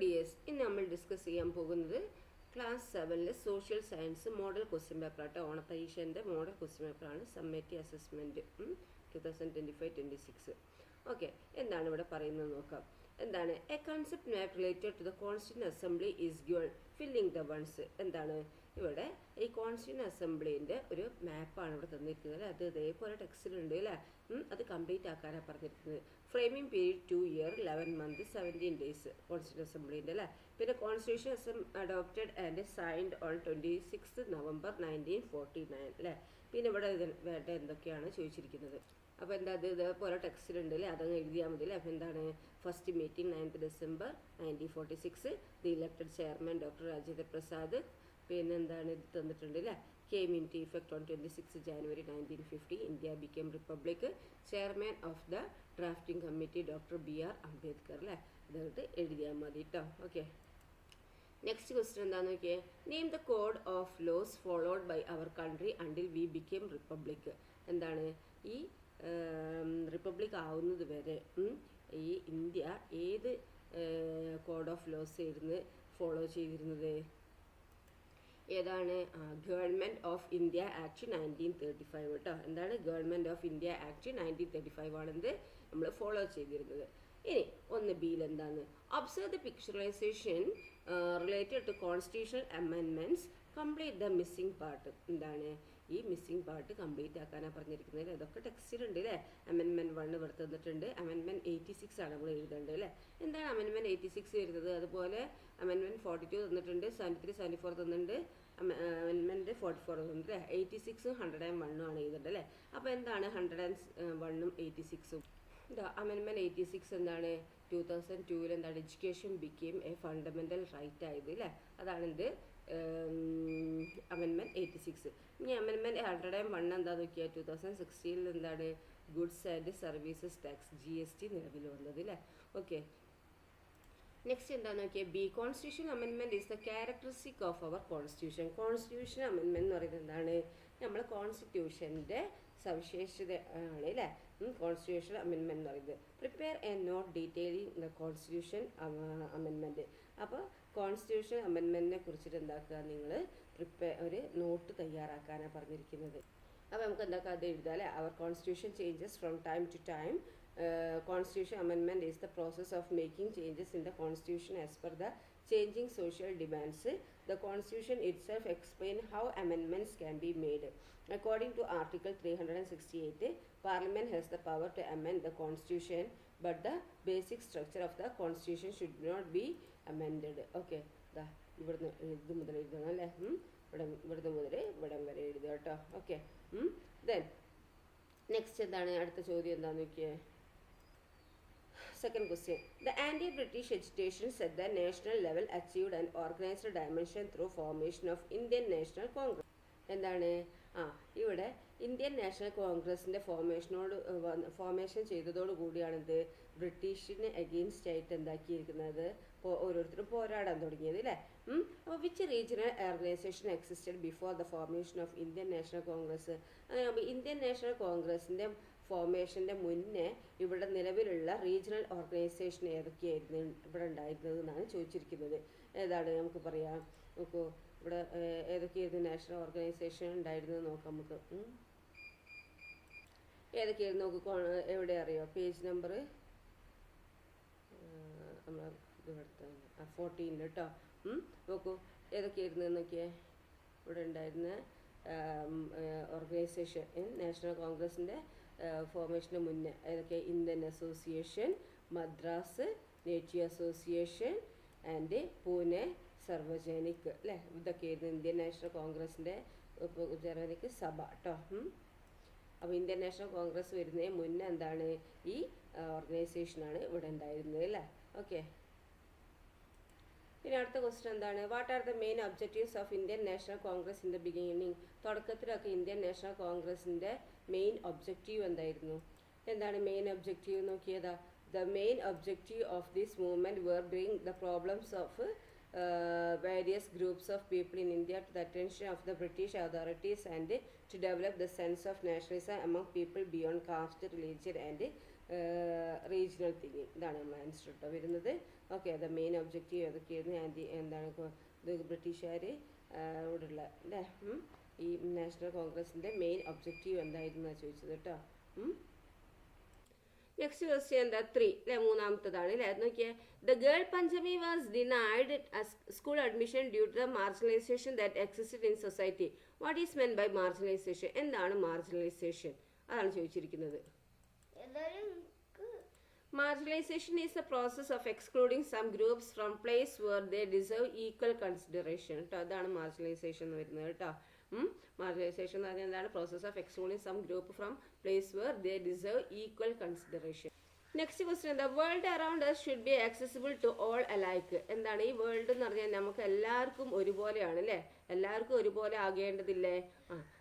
Dears, ഇന്ന് നമ്മൾ discuss ചെയ്യാൻ പോകുന്നത് class 7 social science model question പേപ്പറാട്ടോ. ഓണപ്പരീക്ഷൻ്റെ മോഡൽ ക്വസ്റ്റ്യൻ പേപ്പറാണ്. Summative assessment 2025-26. ഓക്കെ, എന്താണ് ഇവിടെ പറയുന്നത് നോക്കാം. എന്താണ് a concept map related to the constituent assembly is given filling the ones. എന്താണ് ഇവിടെ ഈ കോൺസ്റ്റിറ്റ്യൂന്റ് അസംബ്ലിൻ്റെ ഒരു മാപ്പാണ് ഇവിടെ തന്നിരിക്കുന്നത്. അത് ഇതേപോലെ ടെക്സ്റ്റിലുണ്ട് അല്ലേ. അത് കംപ്ലീറ്റ് ആക്കാനാണ് പറഞ്ഞിരിക്കുന്നത്. Framing period 2 year 11 months 17 days constituent അസംബ്ലിൻ്റെ അല്ലേ. പിന്നെ constitution adopted and signed on 26 November 1949 അല്ലേ. പിന്നെ ഇവിടെ വേണ്ട എന്തൊക്കെയാണ് ചോദിച്ചിരിക്കുന്നത്. അപ്പോൾ എന്താ അത് ഇതേപോലെ ടെക്സ്റ്റിലുണ്ട് അല്ലേ, അതങ്ങ് എഴുതിയാൽ മതി അല്ലേ. അപ്പോൾ എന്താണ് first meeting 9th December 1946, the elected chairman doctor Rajendra Prasad. പിന്നെ എന്താണ് ഇത് തന്നിട്ടുണ്ട് അല്ലേ. Came into effect on 26 January 1950, India become republic. Chairman of the drafting committee doctor BR Ambedkar അല്ലേ. ഇതായിട്ട് എഴുതിയാൽ മതി കേട്ടോ. ഓക്കെ, നെക്സ്റ്റ് ക്വസ്റ്റ്യൻ എന്താണെന്ന് നോക്കിയേ. Name the code of laws followed by our country until we become republic. എന്താണ് ഈ republic ആവുന്നത് വരെ ഈ ഇന്ത്യ ഏത് കോഡ് ഓഫ് ലോസ് ആയിരുന്നു ഫോളോ ചെയ്തിരുന്നത്? ഏതാണ്? ഗവൺമെൻറ് ഓഫ് ഇന്ത്യ ആക്ട് 1935 കേട്ടോ. എന്താണ് ഗവൺമെൻറ് ഓഫ് ഇന്ത്യ ആക്ട് 1935 ആണെന്ത് നമ്മൾ ഫോളോ ചെയ്തിരുന്നത്. ഇനി ഒന്ന് ബിയിൽ എന്താണ്? Observe the picturisation related to constitutional amendments, complete the missing part. എന്താണ് ഈ മിസ്സിംഗ് പാർട്ട് കംപ്ലീറ്റ് ആക്കാനാണ് പറഞ്ഞിരിക്കുന്നത്. അതൊക്കെ ടെക്സ്റ്റിലുണ്ട് അല്ലേ. അമെൻമെൻറ്റ് 1 ഇവിടെ തന്നിട്ടുണ്ട്. അമെൻമെൻറ്റ് 86 ആണ് നമ്മൾ എഴുതേണ്ടത് അല്ലേ. എന്താണ് അമെൻമെൻറ്റ് 86 വരുന്നത്? അതുപോലെ അമെൻമെൻറ്റ് 42 തന്നിട്ടുണ്ട്, 73 74 തന്നിട്ടുണ്ട്, അമെൻമെൻറ്റ് 44 തന്നിട്ടുണ്ട് അല്ലേ. 86ഉം 101ഉം ആണ് എഴുതേണ്ടത് അല്ലേ. അപ്പോൾ എന്താണ് 101ഉം 86ഉം? അമെൻമെൻറ്റ് 86 എന്താണ് 2002 എന്താണ് education became a fundamental right ആയത് അല്ലേ. അതാണെന്ത് അമെൻമെൻറ്റ് 86. ഇനി അമെൻമെൻറ്റ് 101 എന്താ നോക്കിയാൽ 2016 എന്താണ് goods and services tax GST നിലവിൽ വന്നത് അല്ലേ. ഓക്കെ, നെക്സ്റ്റ് എന്താണെന്ന് നോക്കിയാൽ B. Constitution amendment is the characteristic of our constitution. Constitution amendment എന്ന് പറയുന്നത് എന്താണ്? നമ്മൾ കോൺസ്റ്റിറ്റ്യൂഷൻ്റെ സവിശേഷത ആണ് അല്ലേ. കോൺസ്റ്റിറ്റ്യൂഷൻ അമെൻമെൻറ്റ് എന്ന് പറയുന്നത്. Prepare a note detailing the constitution amendment. അപ്പോൾ കോൺസ്റ്റിറ്റ്യൂഷൻ അമെൻമെൻറ്റിനെ കുറിച്ചിട്ട് എന്താക്കുക, നിങ്ങൾ ഒരു നോട്ട് തയ്യാറാക്കാനാണ് പറഞ്ഞിരിക്കുന്നത്. അപ്പോൾ നമുക്ക് എന്താക്കുക അത് എഴുതാം അല്ലേ. അവർ constitution changes from time to time. Constitution amendment is the process of making changes in the constitution as per the changing social demands. The constitution itself explains how amendments can be made. According to Article 368, Parliament has the power to amend the constitution, but the basic structure of the constitution should not be amended. Okay, ഇവിടുന്ന് ഇത് മുതൽ എഴുതണം അല്ലേ. ഇവിടുന്ന് മുതൽ ഇവിടം വരെ എഴുതുക കേട്ടോ. ഓക്കെ, ദെൻ നെക്സ്റ്റ് എന്താണ് അടുത്ത ചോദ്യം എന്താണെന്ന് നോക്കിയേ. Second question. The anti-British agitation at the national level achieved an organized dimension through formation of Indian National Congress. എന്താണ് ഇവിടെ ഇന്ത്യൻ നാഷണൽ കോൺഗ്രസിൻ്റെ ഫോർമേഷൻ ചെയ്തതോടു കൂടിയാണിത് ബ്രിട്ടീഷിന് അഗെയിൻസ്റ്റ് ആയിട്ട് എന്താക്കിയിരിക്കുന്നത് ഓരോരുത്തരും പോരാടാൻ തുടങ്ങിയത് അല്ലേ. അപ്പോൾ which regional organisation existed before the formation of Indian national Congress? അങ്ങനെ ഇന്ത്യൻ നാഷണൽ കോൺഗ്രസിൻ്റെ ഫോർമേഷൻ്റെ മുന്നേ ഇവിടെ നിലവിലുള്ള റീജിയണൽ ഓർഗനൈസേഷൻ ഏതൊക്കെയായിരുന്നു ഇവിടെ ഉണ്ടായിരുന്നത് എന്നാണ് ചോദിച്ചിരിക്കുന്നത്. ഏതാണ് നമുക്ക് പറയാം. നോക്കൂ ഇവിടെ ഏതൊക്കെയായിരുന്നു നാഷണൽ ഓർഗനൈസേഷൻ ഉണ്ടായിരുന്നത് നോക്കാം നമുക്ക്. ഏതൊക്കെയായിരുന്നു നോക്കൂ. എവിടെ അറിയോ? പേജ് നമ്പർ നമ്മൾ ഇത് എടുത്താണ് 14 കേട്ടോ. നോക്കൂ ഏതൊക്കെയായിരുന്നു എന്നൊക്കെ ഇവിടെ ഉണ്ടായിരുന്ന ഓർഗനൈസേഷൻ നാഷണൽ കോൺഗ്രസിൻ്റെ ഫോർമേഷന് മുന്നേ ഏതൊക്കെ? Indian association, Madras native association and Pune Sarvajanik അല്ലേ. ഇതൊക്കെയായിരുന്നു ഇന്ത്യൻ നാഷണൽ കോൺഗ്രസിൻ്റെ ജർമ്മനിക് സഭ കേട്ടോ. അപ്പോൾ ഇന്ത്യൻ നാഷണൽ കോൺഗ്രസ് വരുന്നതിന് മുന്നേ എന്താണ് ഈ ഓർഗനൈസേഷനാണ് ഇവിടെ ഉണ്ടായിരുന്നത് അല്ലേ. ഓക്കെ, പിന്നെ അടുത്ത ക്വസ്റ്റ്യൻ എന്താണ്? What are the main objectives of Indian national congress in the beginning? തുടക്കത്തിലൊക്കെ ഇന്ത്യൻ നാഷണൽ കോൺഗ്രസിൻ്റെ മെയിൻ ഒബ്ജക്റ്റീവ് എന്തായിരുന്നു? എന്താണ് മെയിൻ ഒബ്ജക്റ്റീവ് നോക്കിയതാ? The main objective of this movement were bring the problems of various groups of people in India to the attention of the British authorities and to develop the sense of nationalism among people beyond caste, religion and regional thinking. ഇതാണ് നമ്മൾ answer കേട്ടോ വരുന്നത്. Okay the main objective ഏതൊക്കെയായിരുന്നു എന്താണ് ഇത് ബ്രിട്ടീഷുകാർ ഓടുള്ള അല്ലേ ഈ national കോൺഗ്രസിൻ്റെ മെയിൻ ഒബ്ജക്റ്റീവ് എന്തായിരുന്നു ചോദിച്ചത് കേട്ടോ. നെക്സ്റ്റ് ക്വസ്റ്റ്യൻ എന്താ 3 അല്ലെ മൂന്നാമത്തതാണ് അല്ലേ നോക്കിയേ the girl Panchami was denied school admission due to the marginalisation that existed in society. What is meant by marginalisation? എന്താണ് മാർജിനലൈസേഷൻ? അതാണ് ചോദിച്ചിരിക്കുന്നത്. Marginalization is the process of excluding some groups from place where they deserve equal consideration. കേട്ടോ അതാണ് marginalisation എന്ന് വരുന്നത് കേട്ടോ. Marginalisation എന്ന് പറഞ്ഞാൽ എന്താണ്? Process of excluding some group from place where they deserve equal consideration. Next question എന്താ? World around us should be accessible to all alike. എന്താണ് ഈ വേൾഡ് എന്ന് പറഞ്ഞാൽ നമുക്ക് എല്ലാവർക്കും ഒരുപോലെയാണ് അല്ലേ? എല്ലാവർക്കും ഒരുപോലെ ആകേണ്ടതില്ലേ?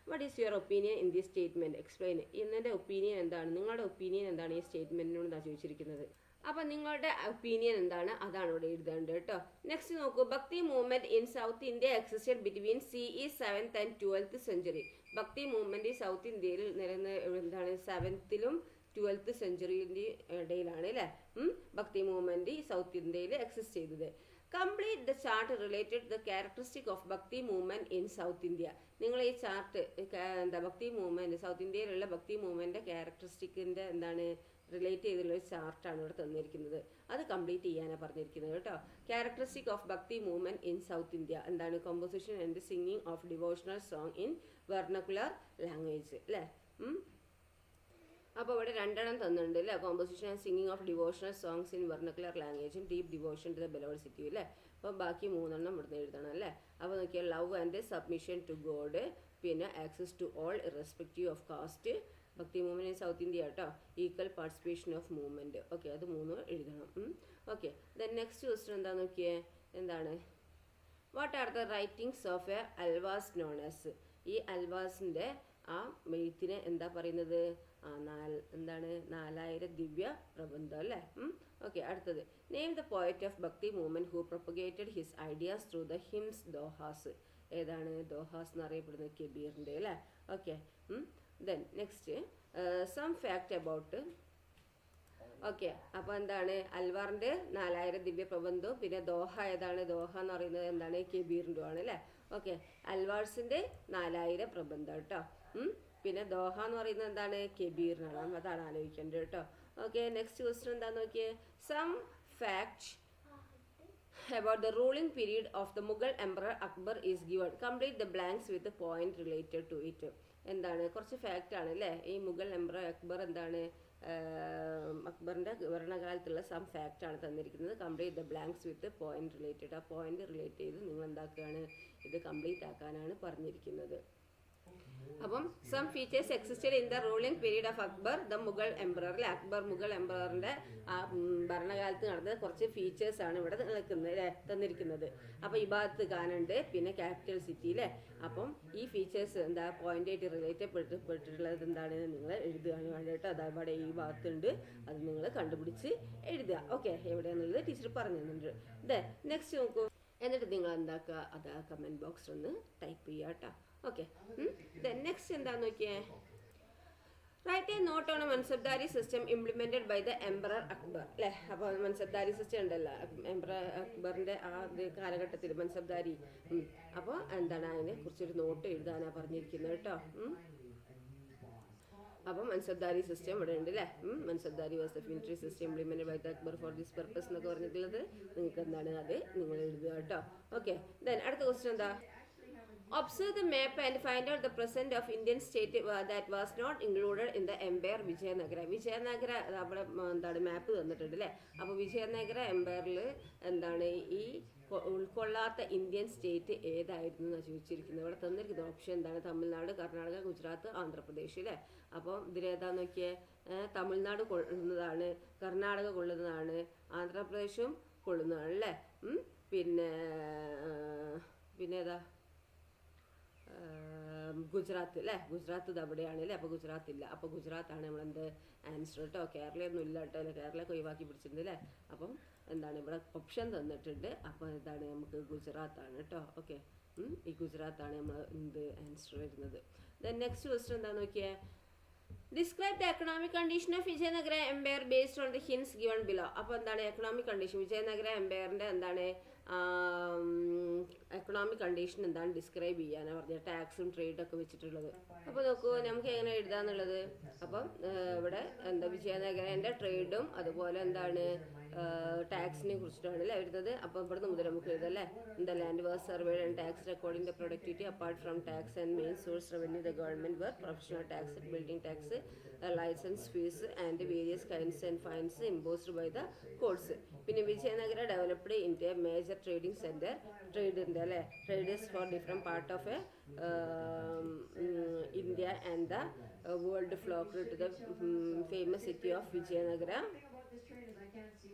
What is your opinion in this statement? Explain. ഇന്നെൻ്റെ ഒപ്പീനിയൻ എന്താണ്? നിങ്ങളുടെ ഒപ്പീനിയൻ എന്താണ് ഈ സ്റ്റേറ്റ്മെന്റിനോട് എന്നാണ് ചോദിച്ചിരിക്കുന്നത്. അപ്പം നിങ്ങളുടെ ഒപ്പീനിയൻ എന്താണ് അതാണ് ഇവിടെ എഴുതേണ്ടത് കേട്ടോ. നെക്സ്റ്റ് നോക്കൂ. ഭക്തി movement in south India existed between CE 7th and 12th century. ഭക്തി മൂവ്മെന്റ് ഈ സൗത്ത് ഇന്ത്യയിൽ എന്താണ് 7th-ലും 12th century ഇടയിലാണ് അല്ലേ ഭക്തി മൂവ്മെന്റ് ഈ സൗത്ത് ഇന്ത്യയിൽ എക്സിസ്റ്റ് ചെയ്തത്. Complete the chart related the characteristic of bhakti movement in south India. നിങ്ങൾ ഈ ചാർട്ട് എന്താ ഭക്തി മൂവ്മെന്റ് സൗത്ത് ഇന്ത്യയിലുള്ള ഭക്തി മൂവ്മെന്റ് ക്യാരക്ടറിസ്റ്റിക്കിന്റെ എന്താണ് റിലേറ്റ് ചെയ്തുള്ള ഒരു ചാർട്ടാണ് ഇവിടെ തന്നിരിക്കുന്നത്. അത് കംപ്ലീറ്റ് ചെയ്യാനാണ് പറഞ്ഞിരിക്കുന്നത് കേട്ടോ. Characteristic of bhakti movement in south India എന്താണ്? Composition and singing of devotional song in vernacular language അല്ലേ. അപ്പോൾ ഇവിടെ രണ്ടെണ്ണം തന്നിട്ടുണ്ട് അല്ലേ. Composition and singing of devotional songs in vernacular ലാംഗ്വേജും deep devotion to the beloved deity അല്ലേ. അപ്പോൾ ബാക്കി 3 ഇവിടുന്ന് എഴുതണം അല്ലേ. അപ്പോൾ നോക്കിയാൽ love and submission to god, പിന്നെ access to all irrespective of caste, bhakti movement in south India കേട്ടോ, equal participation of movement. Okay അത് 3 എഴുതണം. ഓക്കെ ദെൻ നെക്സ്റ്റ് ക്വസ്റ്റ്യൻ എന്താ നോക്കിയേ എന്താണ്? What are the writings of A Alvars known as? ഈ അൽവാസിൻ്റെ ആ എഴുത്തിനെ എന്താ പറയുന്നത്? എന്താണ് 4000 ദിവ്യ പ്രബന്ധം അല്ലേ. ഓക്കെ അടുത്തത് name the poet of bhakti movement who propagated his ideas through the hymns dohas. ഏതാണ് ദോഹാസ് എന്നറിയപ്പെടുന്നത്? കബീറിൻ്റെ അല്ലേ. Okay then next some fact about. Okay അപ്പോൾ എന്താണ് അൽവാറിൻ്റെ 4000 ദിവ്യ പ്രബന്ധവും പിന്നെ ദോഹ ഏതാണ്? ദോഹ എന്ന് പറയുന്നത് എന്താണ്? കബീറിൻ്റെ ആണ് അല്ലേ. ഓക്കെ അൽവാർസിൻ്റെ 4000 പ്രബന്ധം കേട്ടോ. പിന്നെ ദോഹ എന്ന് പറയുന്നത് എന്താണ്? കബീറിനാണ്. അതാണ് ആലോചിക്കേണ്ടത് കേട്ടോ. ഓക്കെ നെക്സ്റ്റ് ക്വസ്റ്റ്യൻ എന്താന്ന് നോക്കിയേ. Some fact about the ruling period of the Mughal Emperor Akbar is given. Complete the blanks with the point related to it. എന്താണ്? കുറച്ച് ഫാക്റ്റ് ആണ് അല്ലേ. ഈ മുഗൾ എംപറർ അക്ബർ എന്താണ് അക്ബറിൻ്റെ ഭരണകാലത്തുള്ള സം ഫാക്റ്റ് ആണ് തന്നിരിക്കുന്നത്. Complete the blanks with point related. ആ point relate ചെയ്ത് നിങ്ങൾ എന്താക്കുകയാണ്? ഇത് കംപ്ലീറ്റ് ആക്കാനാണ് പറഞ്ഞിരിക്കുന്നത്. അപ്പം some features existed in the ruling period of Akbar the Mughal emperor അല്ലെ. അക്ബർ മുഗൾ എംപററിന്റെ ആ ഭരണകാലത്ത് നടന്ന കുറച്ച് ഫീച്ചേഴ്സ് ആണ് ഇവിടെ തന്നിരിക്കുന്നത്. അപ്പം ഈ ഭാഗത്ത് കാണുന്നുണ്ട്, പിന്നെ ക്യാപിറ്റൽ സിറ്റി അല്ലേ. അപ്പം ഈ ഫീച്ചേഴ്സ് എന്താ പോയിന്റ് ആയിട്ട് റിലേറ്റ് പെട്ടിട്ടുള്ളത് എന്താണ് നിങ്ങൾ എഴുതുകയാണ് വേണ്ടിയിട്ട്. അതവിടെ ഈ ഭാഗത്തുണ്ട്, അത് നിങ്ങൾ കണ്ടുപിടിച്ച് എഴുതുക. ഓക്കെ എവിടെയാണെന്നുള്ളത് ടീച്ചർ പറഞ്ഞു തന്നിട്ടുണ്ട്. നെക്സ്റ്റ് നോക്കൂ. എന്നിട്ട് നിങ്ങൾ എന്താക്കുക? അത് കമൻറ്റ് ബോക്സിൽ ഒന്ന് ടൈപ്പ് ചെയ്യുക കേട്ടോ. ഓക്കെ നെക്സ്റ്റ് എന്താന്ന് നോക്കിയേ. Write a note on a mansabdari system implemented by the emperor Akbar അല്ലേ. അപ്പോൾ മൻസബ്ദാരി സിസ്റ്റം ഉണ്ടല്ലോ എംപറർ അക്ബറിന്റെ ആ കാലഘട്ടത്തിൽ മൻസബ്ദാരി. അപ്പോൾ എന്താണ് അതിനെ കുറിച്ചൊരു നോട്ട് എഴുതാനാണ് പറഞ്ഞിരിക്കുന്നത് കേട്ടോ. അപ്പം മൻസബ്ദാരി സിസ്റ്റം ഇവിടെ ഉണ്ട് അല്ലേ. Mansabdari was the military system implemented by the Akbar for this purpose എന്നൊക്കെ പറഞ്ഞിട്ടുള്ളത് നിങ്ങൾക്ക് എന്താണ് അത് നിങ്ങൾ എഴുതുക കേട്ടോ. ഓക്കെ ദെൻ അടുത്ത ക്വസ്റ്റ്യൻ എന്താ? Observe the map and find out the present of Indian state that was not included in the empire Vijayanagara. Vijayanagara അവിടെ എന്താണ് മാപ്പ് തന്നിട്ടുണ്ട് അല്ലേ. അപ്പോൾ വിജയനഗര എംപയറിൽ എന്താണ് ഈ ഉൾക്കൊള്ളാത്ത ഇന്ത്യൻ സ്റ്റേറ്റ് ഏതായിരുന്നു എന്നാണ് ചോദിച്ചിരിക്കുന്നത്. ഇവിടെ തന്നിരിക്കുന്ന ഓപ്ഷൻ എന്താണ്? തമിഴ്നാട്, കർണാടക, ഗുജറാത്ത്, ആന്ധ്രാപ്രദേശ് അല്ലേ. അപ്പോൾ ഇതിലേതാന്ന് നോക്കിയാൽ തമിഴ്നാട് കൊള്ളുന്നതാണ്, കർണാടക കൊള്ളുന്നതാണ്, ആന്ധ്രാപ്രദേശും കൊള്ളുന്നതാണ് അല്ലേ. പിന്നെ ഏതാ? ഗുജറാത്ത് അല്ലേ. ഗുജറാത്ത് ഇത് അവിടെയാണ് അല്ലേ. അപ്പോൾ ഗുജറാത്ത് ഇല്ല. അപ്പോൾ ഗുജറാത്താണ് നമ്മളെന്ത് ആൻസർ കേട്ടോ. കേരളയൊന്നും ഇല്ല കേട്ടോ അല്ലേ. കേരളയൊക്കെ ഒഴിവാക്കി പിടിച്ചിട്ടുണ്ട് അല്ലേ. അപ്പം എന്താണ് ഇവിടെ ഓപ്ഷൻ തന്നിട്ടുണ്ട്. അപ്പോൾ എന്താണ് നമുക്ക് ഗുജറാത്താണ് കേട്ടോ. ഓക്കെ ഈ ഗുജറാത്താണ് നമ്മൾ എന്ത് ആൻസർ വരുന്നത്. ദെൻ നെക്സ്റ്റ് ക്വസ്റ്റ്യൻ എന്താണെന്ന് നോക്കിയാൽ describe the economic condition of Vijayanagara empire based on the hints given below. അപ്പോൾ എന്താണ് എക്കണോമിക് കണ്ടീഷൻ, വിജയനഗര എംപയറിന്റെ എന്താണ് എക്കണോമിക് കണ്ടീഷൻ എന്താണ് ഡിസ്ക്രൈബ് ചെയ്യാനാണ് പറഞ്ഞത്, ടാക്സും ട്രേഡൊക്കെ വെച്ചിട്ടുള്ളത്. അപ്പോൾ നോക്കൂ നമുക്ക് എങ്ങനെ എഴുതാന്നുള്ളത്. അപ്പം ഇവിടെ എന്താ വിജയനഗരൻ്റെ ട്രേഡും അതുപോലെ എന്താണ് ടാക്സിനെ കുറിച്ചിട്ടാണ് അല്ലേ വരുന്നത്. അപ്പോൾ ഇവിടുന്ന് മുതൽ നമുക്ക് എഴുതാം അല്ലേ. The land was surveyed and tax according the productivity apart from tax and main source revenue the government were professional tax, building tax, licence fees and various kinds and fines imposed by the courts. പിന്നെ Vijayanagara developed India major trading centre, ട്രേഡിൻ്റെ അല്ലേ, traders for different part of a India and the world flocked to the famous city of Vijayanagara.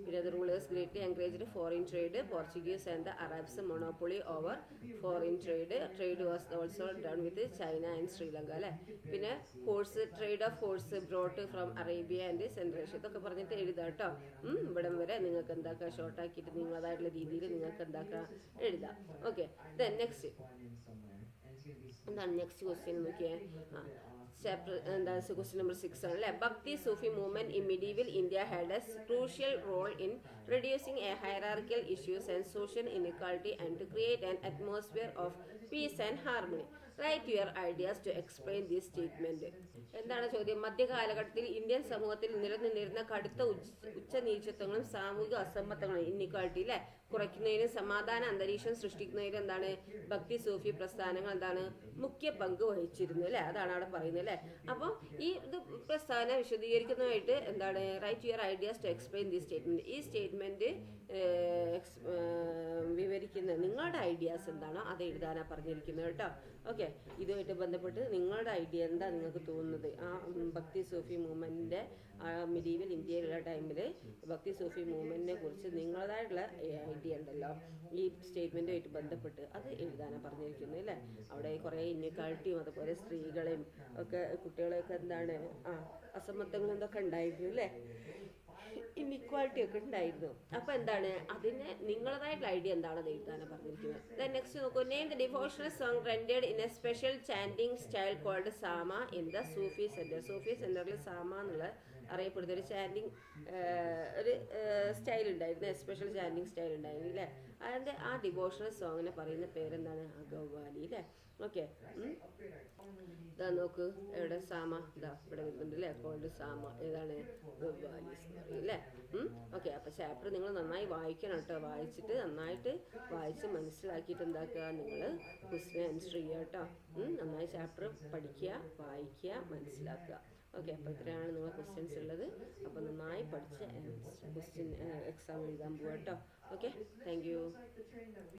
പിന്നെ the rulers greatly encouraged foreign trade. Portuguese and the Arabs monopoly over foreign trade. Trade was also done with China and Sri Lanka അല്ലേ. പിന്നെ horse, trade off horse brought from Arabia and central Asia. ഇതൊക്കെ പറഞ്ഞിട്ട് എഴുതാം കേട്ടോ. ഇവിടം വരെ നിങ്ങൾക്ക് എന്താക്കാം ഷോർട്ടാക്കിയിട്ട് നിങ്ങളതായിട്ടുള്ള രീതിയിൽ നിങ്ങൾക്ക് എന്താക്കാം എഴുതാം. ഓക്കെ, ദെൻ നെക്സ്റ്റ് എന്താണ് നെക്സ്റ്റ് ക്വസ്റ്റ്യൻ നോക്കിയേ. ചാപ്റ്റർ എന്താണ് ക്വസ്റ്റ്യൻ നമ്പർ 6 ആണ് അല്ലേ. Bhakti Sufi movement in medieval India had a crucial role in reducing a hierarchical issues and social inequality and to create an atmosphere of peace and harmony. Write your ideas to explain this statement. എന്താണ് ചോദ്യം? മധ്യകാലഘട്ടത്തിൽ Indian സമൂഹത്തിൽ നിലനിന്നിരുന്ന കടുത്ത ഉച്ചനീചത്വങ്ങളും സാമൂഹിക അസമത്വങ്ങളും inequality അല്ലേ കുറയ്ക്കുന്നതിനും സമാധാന അന്തരീക്ഷം സൃഷ്ടിക്കുന്നതിനും എന്താണ് ഭക്തി സൂഫി പ്രസ്ഥാനങ്ങൾ എന്താണ് മുഖ്യ പങ്ക് വഹിച്ചിരുന്നു അല്ലേ. അതാണ് അവിടെ പറയുന്നത് അല്ലേ. അപ്പോൾ ഈ ഇത് പ്രസ്ഥാനം വിശദീകരിക്കുന്നതായിട്ട് എന്താണ് write your ideas to explain the statement. ഈ സ്റ്റേറ്റ്മെന്റ് വിവരിക്കുന്ന നിങ്ങളുടെ ഐഡിയാസ് എന്താണോ അത് എഴുതാനാണ് പറഞ്ഞിരിക്കുന്നത് കേട്ടോ. ഓക്കെ, ഇതുമായിട്ട് ബന്ധപ്പെട്ട് നിങ്ങളുടെ ഐഡിയ എന്താ നിങ്ങൾക്ക് തോന്നുന്നത് ആ ഭക്തി സൂഫി മൂവ്മെൻറ്റിൻ്റെ മിഡീവൽ ഇന്ത്യയിലുള്ള ടൈമിൽ ഭക്തി സൂഫി മൂവ്മെൻറ്റിനെ കുറിച്ച് നിങ്ങളതായിട്ടുള്ള ഐഡിയ ഉണ്ടല്ലോ ഈ സ്റ്റേറ്റ്മെൻറ്റുമായിട്ട് ബന്ധപ്പെട്ട് അത് എഴുതാനാണ് പറഞ്ഞിരിക്കുന്നത് അല്ലേ. അവിടെ കുറേ ഇന്നിക്വാളിറ്റിയും അതുപോലെ സ്ത്രീകളെയും ഒക്കെ കുട്ടികളെയൊക്കെ എന്താണ് അസമത്വങ്ങളും ഇതൊക്കെ ഉണ്ടായിരുന്നു അല്ലേ, ഇന്നിക്വാലിറ്റി ഒക്കെ ഉണ്ടായിരുന്നു. അപ്പോൾ എന്താണ് അതിന് നിങ്ങളതായിട്ടുള്ള ഐഡിയ എന്താണെന്ന് എഴുതാനാണ് പറഞ്ഞിരിക്കുന്നത്. ദെൻ നെക്സ്റ്റ് നോക്കൂ. Name the devotional song rendered in a special chanting style called sama in the Sufi centre. Sufi സെൻറ്ററിൽ സാമ എന്നുള്ള അറിയപ്പെടുന്ന ഒരു ചാൻഡിങ് ഒരു സ്റ്റൈൽ ഉണ്ടായിരുന്നു, സ്പെഷ്യൽ ചാൻഡിങ് സ്റ്റൈൽ ഉണ്ടായിരുന്നു അല്ലേ. അതിൻ്റെ ആ ഡിവോഷണൽ സോങ്ങിനെ പറയുന്ന പേരെന്താണ്? ഗവ്വാലി അല്ലേ. ഓക്കെ, ഇതാ നോക്ക് എവിടെ സാമ, ഇതാ ഇവിടെ വരുന്നുണ്ട് അല്ലേ, കോൾഡ് സാമ. ഏതാണ്? ഗവ്വാലീസ് എന്ന് പറയും അല്ലേ. ഓക്കെ, അപ്പോൾ ചാപ്റ്റർ നിങ്ങൾ നന്നായി വായിക്കണം കേട്ടോ. വായിച്ചിട്ട് നന്നായിട്ട് വായിച്ച് മനസ്സിലാക്കിയിട്ട് എന്താക്കുക, നിങ്ങൾ ക്വസ്റ്റ്യൻ ആൻസർ ചെയ്യുക കേട്ടോ. നന്നായി ചാപ്റ്റർ പഠിക്കുക, വായിക്കുക, മനസ്സിലാക്കുക. ഓക്കെ, അപ്പോൾ ഇത്രയാണ് നിങ്ങളെ ക്വസ്റ്റ്യൻസ് ഉള്ളത്. അപ്പോൾ നന്നായി പഠിച്ച് ക്വസ്റ്റ്യൻ എക്സാം എഴുതാൻ പോവാം കേട്ടോ. Okay, thank you.